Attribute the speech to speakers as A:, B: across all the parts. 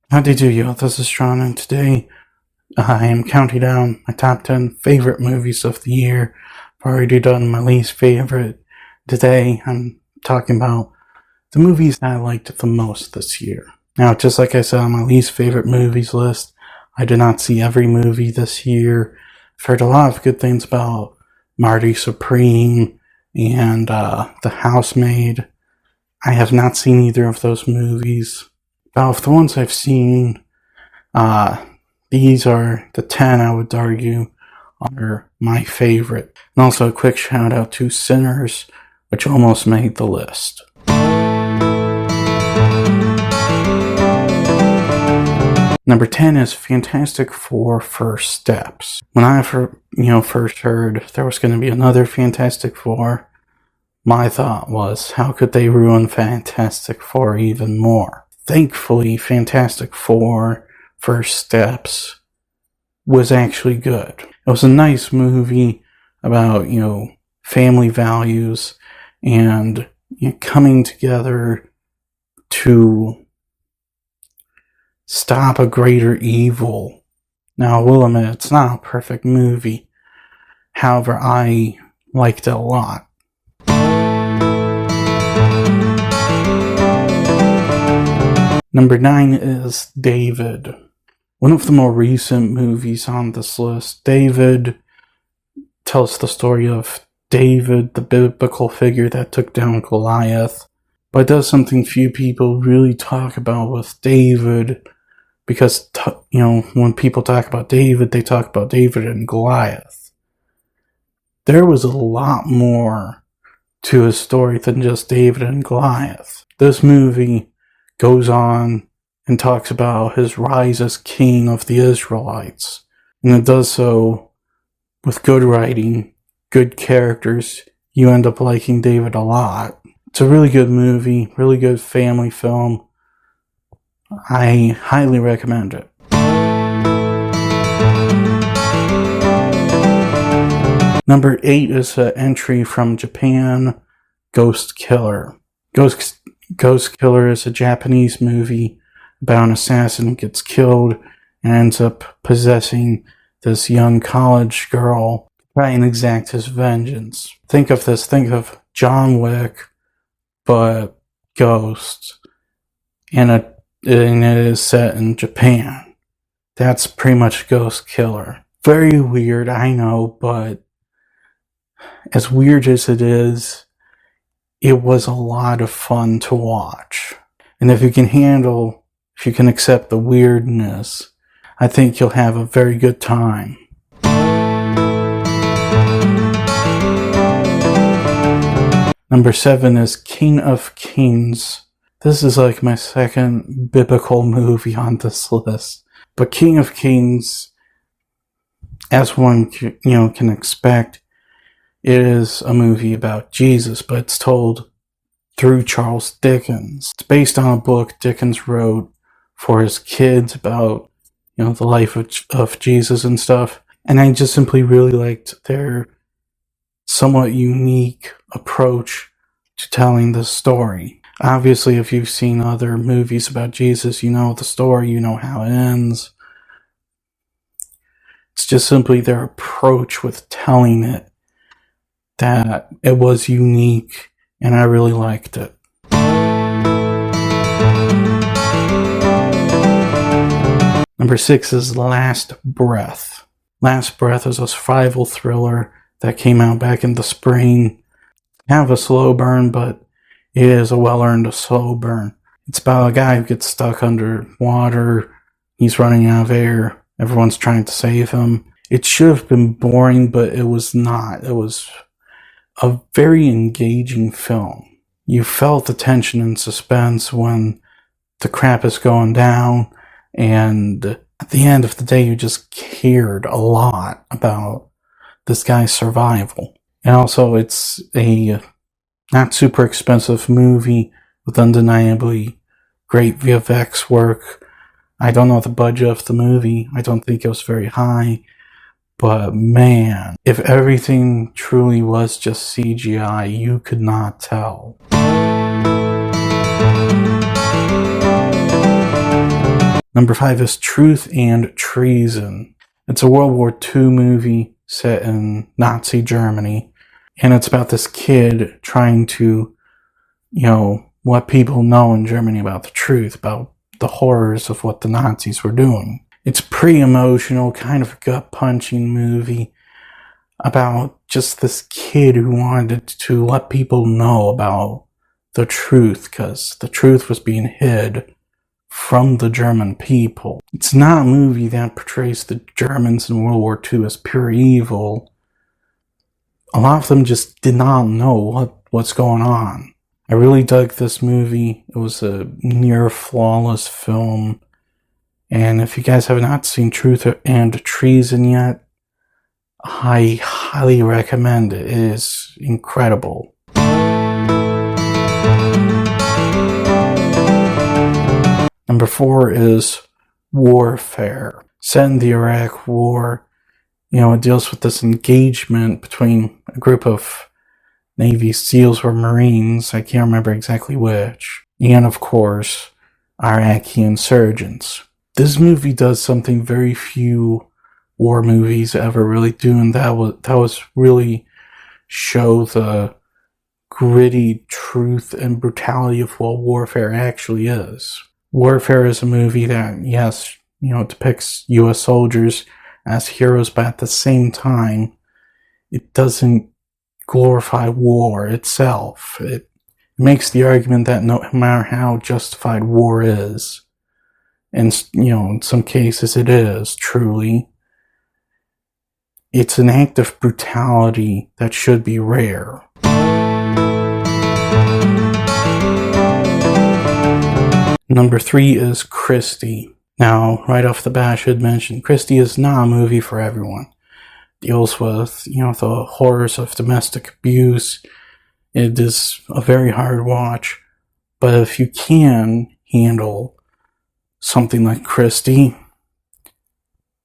A: How do you do, yo? This is Sean, and today I am counting down my top 10 favorite movies of the year. I've already done my least favorite. Today I'm talking about the movies that I liked the most this year. Now, just like I said on my least favorite movies list, I did not see every movie this year. I've heard a lot of good things about Marty Supreme and The Housemaid. I have not seen either of those movies. Of the ones I've seen, these are the 10 I would argue are my favorite. And also a quick shout out to Sinners, which almost made the list. Number 10 is Fantastic Four: First Steps. When I first heard there was going to be another Fantastic Four, my thought was, how could they ruin Fantastic Four even more? Thankfully, Fantastic Four: First Steps was actually good. It was a nice movie about, family values and coming together to stop a greater evil. Now, I will admit, it's not a perfect movie. However, I liked it a lot. Number 9 is David. One of the more recent movies on this list. David tells the story of David, the biblical figure that took down Goliath, but it does something few people really talk about with David, because, when people talk about David, they talk about David and Goliath. There was a lot more to his story than just David and Goliath. This movie goes on and talks about his rise as king of the Israelites. And it does so with good writing, good characters. You end up liking David a lot. It's a really good movie, really good family film. I highly recommend it. Number 8 is an entry from Japan, Ghost Killer. Ghost Killer is a Japanese movie about an assassin who gets killed and ends up possessing this young college girl to try and exact his vengeance. Think of John Wick, but ghosts, and it is set in Japan. That's pretty much Ghost Killer. Very weird, I know, but as weird as it is, it was a lot of fun to watch. And if you can accept the weirdness, I think you'll have a very good time. Number 7 is King of Kings. This is like my second biblical movie on this list. But King of Kings, as one can expect, is a movie about Jesus, but it's told through Charles Dickens. It's based on a book Dickens wrote for his kids about, the life of Jesus and stuff. And I just simply really liked their somewhat unique approach to telling the story. Obviously, if you've seen other movies about Jesus, you know the story, you know how it ends. It's just simply their approach with telling it that it was unique, and I really liked it. Number 6 is Last Breath. Last Breath is a survival thriller that came out back in the spring. Kind of a slow burn, but it is a well-earned slow burn. It's about a guy who gets stuck underwater. He's running out of air. Everyone's trying to save him. It should have been boring, but it was not. It was a very engaging film. You felt the tension and suspense when the crap is going down, and at the end of the day, you just cared a lot about this guy's survival. And also, it's a not super expensive movie with undeniably great VFX work. I don't know the budget of the movie. I don't think it was very high. But man, if everything truly was just CGI, you could not tell. Number 5 is Truth and Treason. It's a World War II movie set in Nazi Germany, and it's about this kid trying to, let people know in Germany about the truth, about the horrors of what the Nazis were doing. It's pretty emotional, kind of a gut-punching movie about just this kid who wanted to let people know about the truth, because the truth was being hid from the German people. It's not a movie that portrays the Germans in World War II as pure evil. A lot of them just did not know what's going on. I really dug this movie. It was a near flawless film. And if you guys have not seen Truth and Treason yet, I highly recommend it. It is incredible. Number 4 is Warfare. Set in the Iraq War, it deals with this engagement between a group of Navy SEALs or Marines, I can't remember exactly which, and of course, Iraqi insurgents. This movie does something very few war movies ever really do, and that was really show the gritty truth and brutality of what warfare actually is. Warfare is a movie that, yes, depicts U.S. soldiers as heroes, but at the same time, it doesn't glorify war itself. It makes the argument that no matter how justified war is, and in some cases it is truly, it's an act of brutality that should be rare. Number 3 is Christie. Now, right off the bat, I should mention, Christie is not a movie for everyone. It deals with, the horrors of domestic abuse. It is a very hard watch. But if you can handle something like Christie,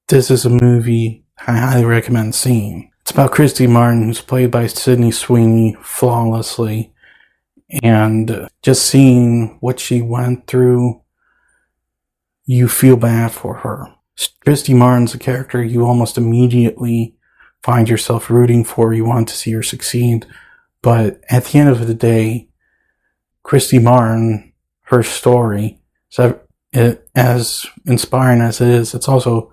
A: this is a movie I highly recommend seeing. It's about Christie Martin, who's played by Sydney Sweeney flawlessly, and just seeing what she went through, you feel bad for her. Christie Martin's a character you almost immediately find yourself rooting for. You want to see her succeed, but at the end of the day, Christie Martin, her story, as inspiring as it is, it's also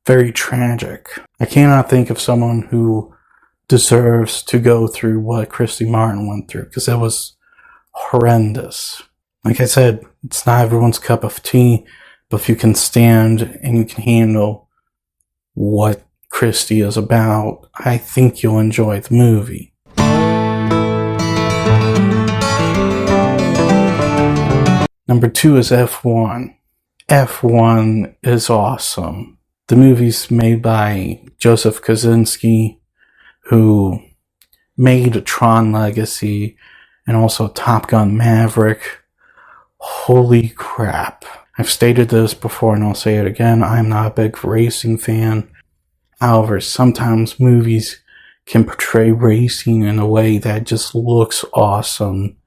A: very tragic. I cannot think of someone who deserves to go through what Christie Martin went through, because it was horrendous. Like I said, it's not everyone's cup of tea, but if you can stand and you can handle what Christie is about, I think you'll enjoy the movie. Number 2 is F1. F1 is awesome. The movie's made by Joseph Kosinski, who made Tron Legacy and also Top Gun Maverick. Holy crap. I've stated this before and I'll say it again. I'm not a big racing fan. However, sometimes movies can portray racing in a way that just looks awesome,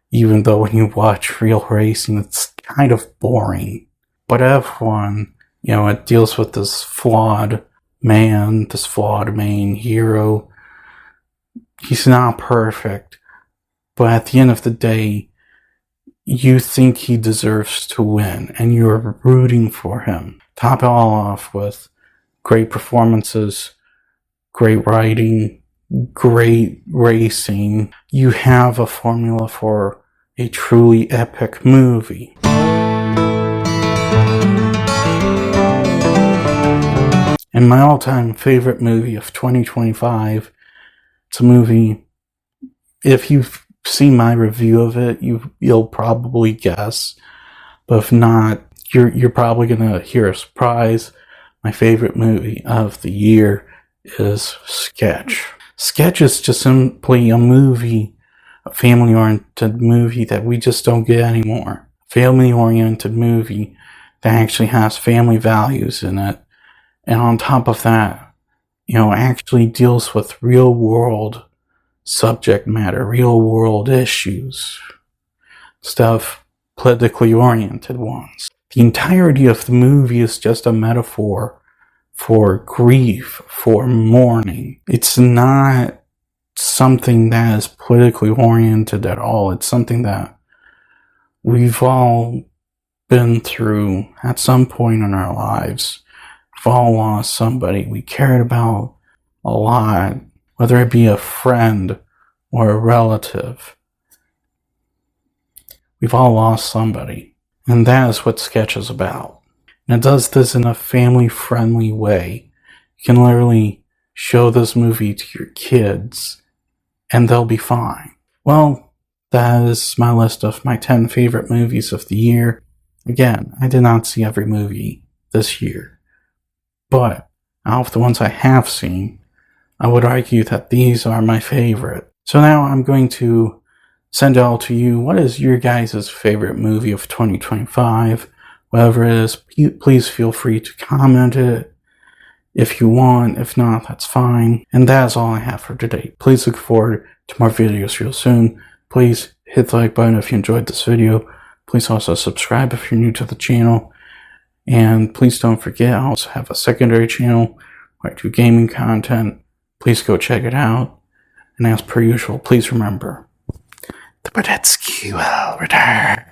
A: even though when you watch real racing, it's kind of boring. But F1, it deals with this flawed man, this flawed main hero. He's not perfect, but at the end of the day, you think he deserves to win, and you're rooting for him. Top it all off with great performances, great writing, great racing. You have a formula for a truly epic movie. And my all-time favorite movie of 2025, it's a movie, if you've seen my review of it, you'll probably guess. But if not, you're probably going to hear a surprise. My favorite movie of the year is Sketch. Sketch is just simply a movie, a family-oriented movie that we just don't get anymore. Family-oriented movie that actually has family values in it. And on top of that, actually deals with real-world subject matter, real-world issues. Stuff politically oriented ones. The entirety of the movie is just a metaphor for grief, for mourning. It's not something that is politically oriented at all. It's something that we've all been through at some point in our lives. We've all lost somebody we cared about a lot, whether it be a friend or a relative. We've all lost somebody. And that is what Sketch is about. And it does this in a family-friendly way. You can literally show this movie to your kids, and they'll be fine. Well, that is my list of my 10 favorite movies of the year. Again, I did not see every movie this year. But out of the ones I have seen, I would argue that these are my favorite. So now I'm going to send it all to you. What is your guys' favorite movie of 2025? Whatever it is, please feel free to comment it if you want. If not, that's fine. And that is all I have for today. Please look forward to more videos real soon. Please hit the like button if you enjoyed this video. Please also subscribe if you're new to the channel. And please don't forget, I also have a secondary channel where I do gaming content. Please go check it out. And as per usual, please remember, the Badetsky will return.